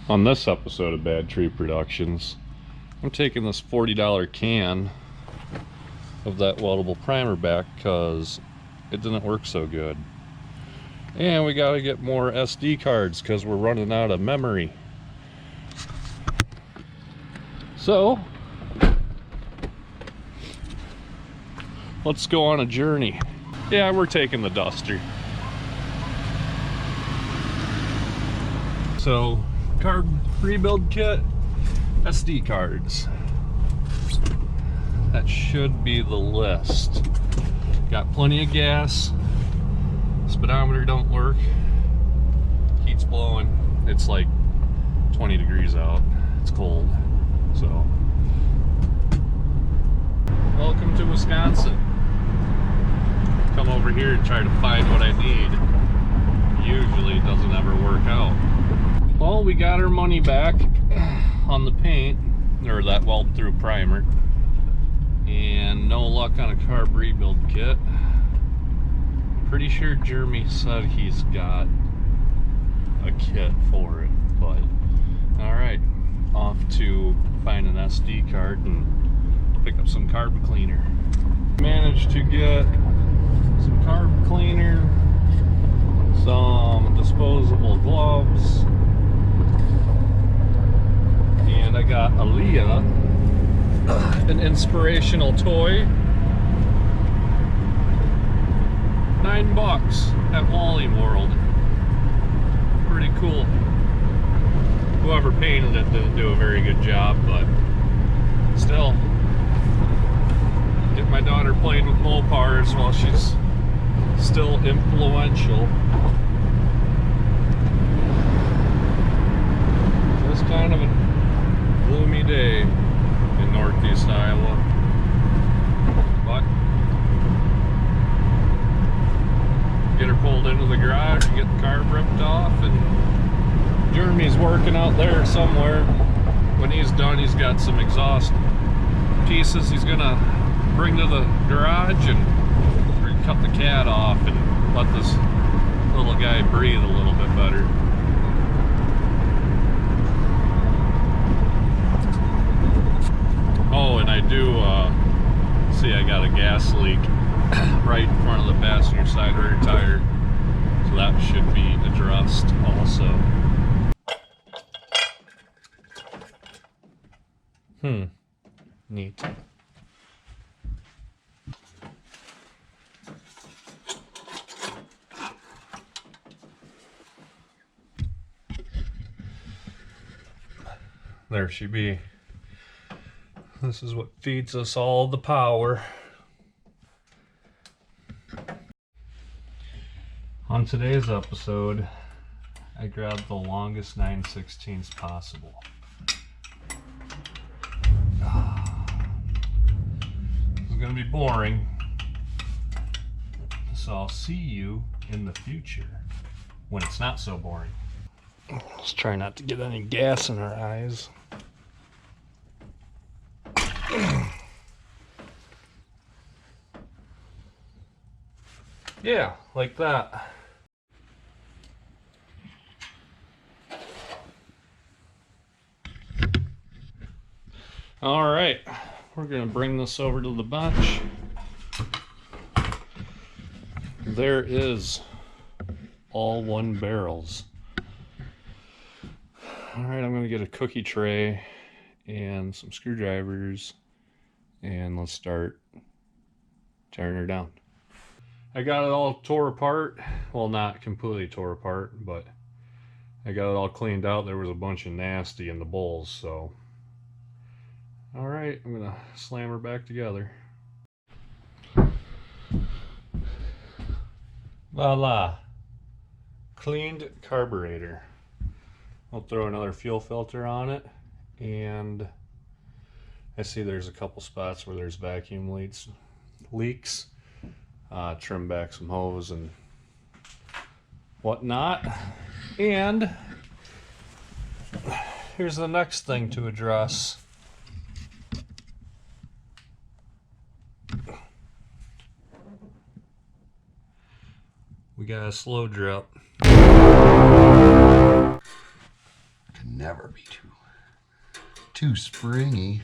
On this episode of Bad Tree Productions, I'm taking this $40 can of that weldable primer back because it didn't work so good. And we gotta get more SD cards because we're running out of memory. So, let's go on a journey. Yeah, we're taking the Duster. So, card rebuild kit, SD cards. That should be the list. Got plenty of gas. Speedometer don't work. Heat's blowing. It's like 20 degrees out. It's cold. So, welcome to Wisconsin. Come over here and try to find what I need. Usually it doesn't ever work out. Well, we got our money back on the paint, or that weld through primer, and no luck on a carb rebuild kit. I'm pretty sure Jeremy said he's got a kit for it, but alright, off to find an SD card and pick up some carb cleaner. Managed to get some carb cleaner, some disposable gloves, and I got Aaliyah, an inspirational toy, $9 at Wally World. Pretty cool. Whoever painted it didn't do a very good job, but still, get my daughter playing with Mopars while she's still influential. Just kind of a gloomy day in northeast Iowa, but get her pulled into the garage and get the carb ripped off, and Jeremy's working out there somewhere. When he's done, he's got some exhaust pieces he's gonna bring to the garage, and we're gonna cut the cat off and let this little guy breathe a little bit better. Oh, and I do see I got a gas leak right in front of the passenger side rear tire, so that should be addressed also. Neat. There she be. This is what feeds us all the power. On today's episode, I grabbed the longest 9/16 possible. This is going to be boring, so I'll see you in the future when it's not so boring. Let's try not to get any gas in our eyes. Yeah, like that. All right, we're gonna bring this over to the bench. There is all 1 barrels. All right, I'm gonna get a cookie tray and some screwdrivers, and let's start tearing her down. I got it all tore apart. Well, not completely tore apart, but I got it all cleaned out. There was a bunch of nasty in the bowls, so. All right, I'm gonna slam her back together. Voila, cleaned carburetor. I'll throw another fuel filter on it, and I see there's a couple spots where there's vacuum leaks. Trim back some hose and whatnot. And here's the next thing to address. We got a slow drip. never be too springy.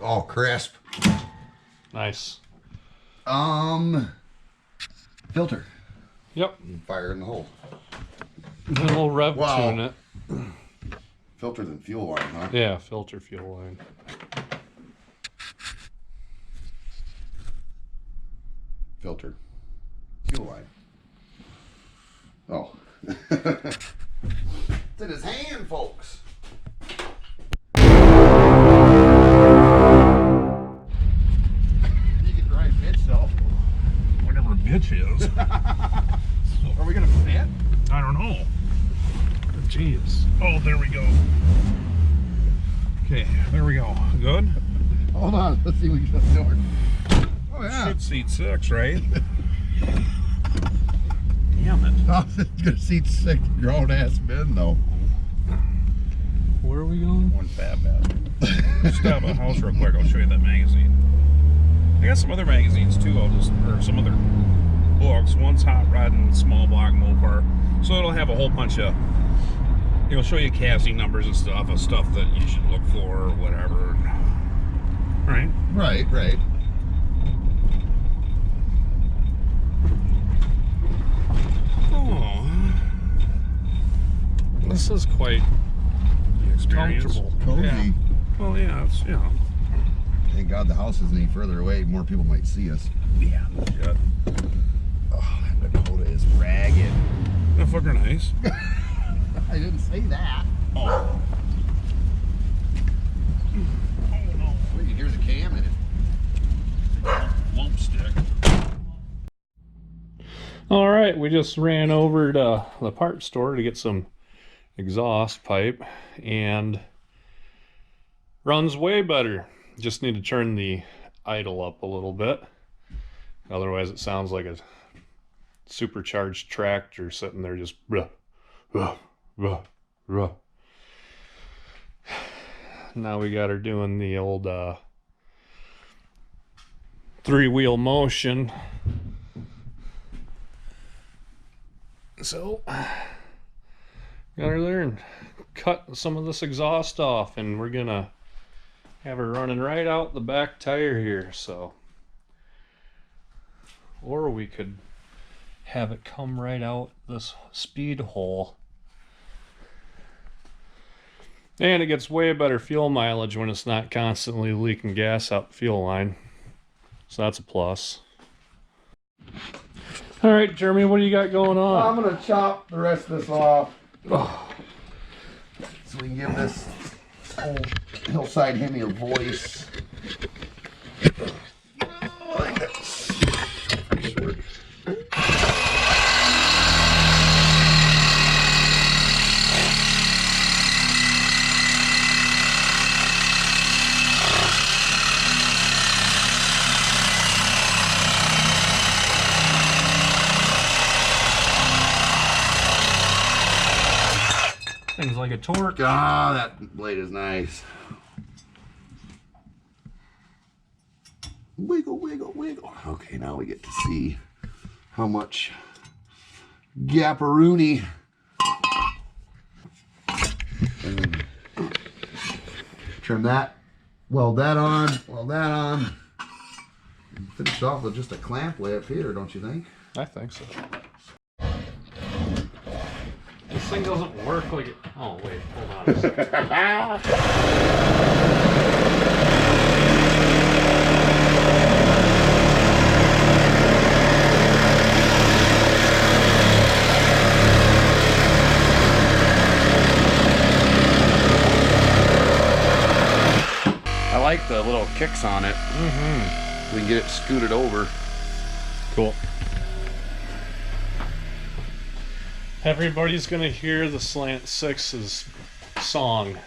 All crisp. Nice. Filter. Yep. Fire in the hole. Then we'll rev tune it. Filter than fuel line, huh? Yeah, filter fuel line. Filter. Fuel line. Oh. It's in his hand, folks. You can drive bitch though. Whatever bitch is. Are we gonna fit? I don't know. Jeez. Oh, there we go. Okay, there we go. Good? Hold on, let's see what you got doing. Oh yeah. Should seat 6, right? Damn it. Oh, it's gonna seat 6 grown ass men though. Where are we going? One fat bed. Stop at a house real quick. I'll show you that magazine. I got some other magazines too. Or some other books. One's Hot Rod and Small Block Mopar. So it'll have a whole bunch of. It'll show you casting numbers and stuff that you should look for or whatever. Right? Right. Oh, this is quite comfortable. Cozy. Yeah. Well, yeah, it's Thank God the house isn't any further away. More people might see us. Yeah. Shit. Oh, that Dakota is ragged. That fucker nice. I didn't say that. Oh. Oh no. Wait, you hear the cam in it. Lump stick. All right, we just ran over to the parts store to get some exhaust pipe, and runs way better. Just need to turn the idle up a little bit. Otherwise it sounds like a supercharged tractor sitting there just ruh, ruh, ruh, ruh. Now we got her doing the old 3-wheel motion. So got her there and cut some of this exhaust off, and we're gonna have her running right out the back tire here. So, or we could have it come right out this speed hole. And it gets way better fuel mileage when it's not constantly leaking gas out the fuel line. So that's a plus. All right, Jeremy, what do you got going on? I'm gonna chop the rest of this off. So we can give this old hillside Hemi a voice. I think that's pretty short. Things like a torque. Ah, that blade is nice. Wiggle, wiggle, wiggle. Okay, now we get to see how much Gapparoonie. And trim that, weld that on, Finish off with just a clamp way up here, don't you think? I think so. This thing doesn't work like it. Oh, wait, hold on a second. I like the little kicks on it. We can get it scooted over. Cool. Everybody's gonna hear the Slant 6's song.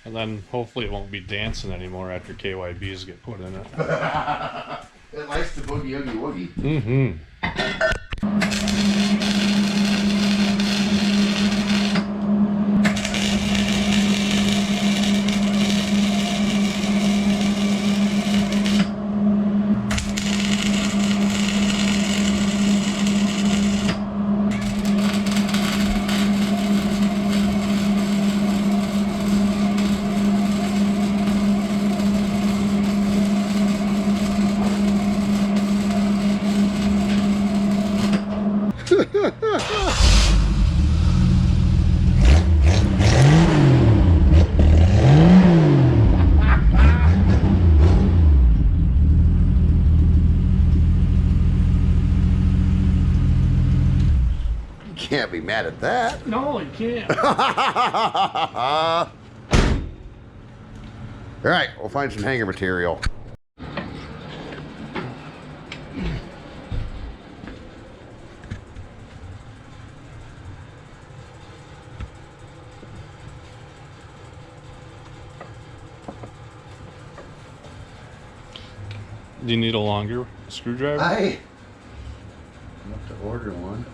And then hopefully it won't be dancing anymore after KYBs get put in it. It likes to boogie oogie woogie. Mm-hmm. can't be mad at that. No, you can't. All right, we'll find some hanger material. Do you need a longer screwdriver? I have to order one.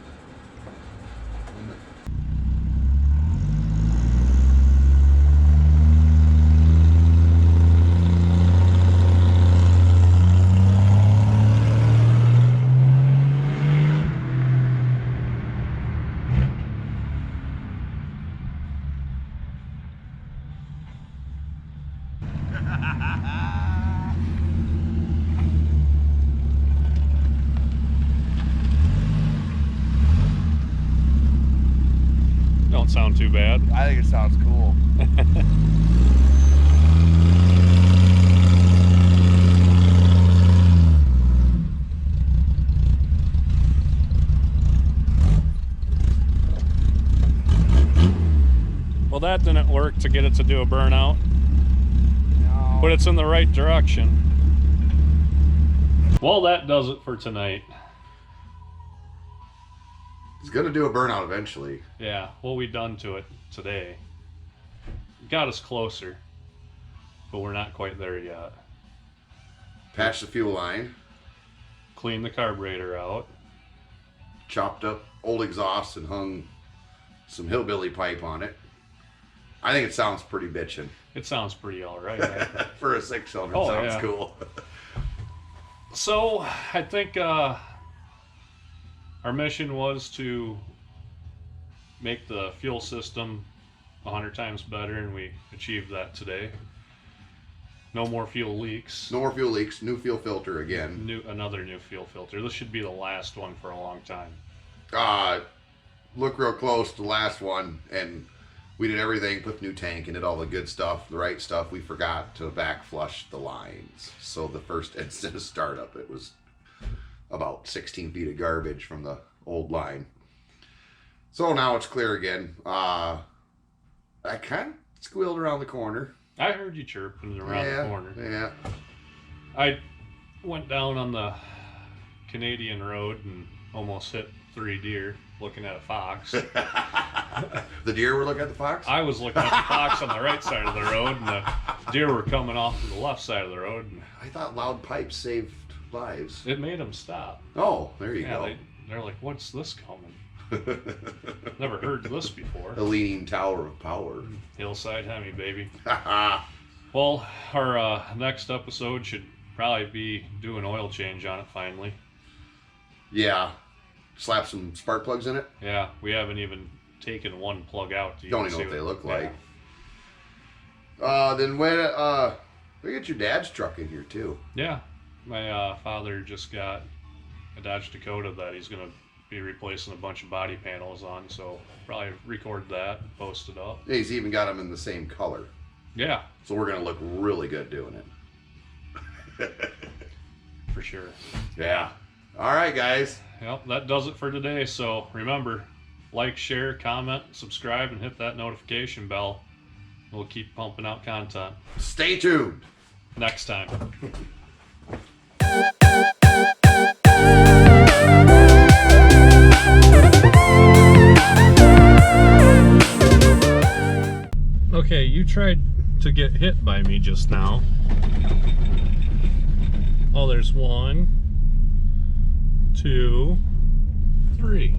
Don't sound too bad. I think it sounds cool. Well, that didn't work to get it to do a burnout, No. but it's in the right direction. Well, that does it for tonight. It's gonna do a burnout eventually. Yeah, what we done to it today got us closer, but we're not quite there yet. Patch the fuel line, Clean the carburetor out. chopped up old exhaust and hung some hillbilly pipe on it. I think it sounds pretty bitchin'. It sounds pretty all right. Right? For a 6-cylinder, Oh, sounds yeah. cool. So I think our mission was to make the fuel system 100 times better, and we achieved that today. No more fuel leaks. No more fuel leaks, new fuel filter again. Another new fuel filter. This should be the last one for a long time. Look real close to the last one, and we did everything, put the new tank in it, all the good stuff, the right stuff. We forgot to back flush the lines. So the first instant of startup, it was about 16 feet of garbage from the old line. So now it's clear again. I kind of squealed around the corner. I heard you chirping around the corner. Yeah. I went down on the Canadian road and almost hit 3 deer looking at a fox. The deer were looking at the fox? I was looking at the fox on the right side of the road, and the deer were coming off to the left side of the road. And I thought loud pipes saved lives. it made them stop. Oh, there you go. They're like, what's this coming? Never heard this before. The leaning tower of power. Hillside Hemi, baby. Well, our next episode should probably be do an oil change on it finally. Yeah. Slap some spark plugs in it. Yeah, we haven't even taken one plug out. To Don't even know what they look like. Then when we get your dad's truck in here too. Yeah, my father just got a Dodge Dakota that he's gonna be replacing a bunch of body panels on, so probably record that and post it up. Yeah, he's even got them in the same color. Yeah, So we're gonna look really good doing it. for sure. Yeah. All right, guys. Yep, that does it for today. So remember, like, share, comment, subscribe, and hit that notification bell. We'll keep pumping out content Stay tuned. next time. Okay, you tried to get hit by me just now. Oh, there's 1, 2, 3.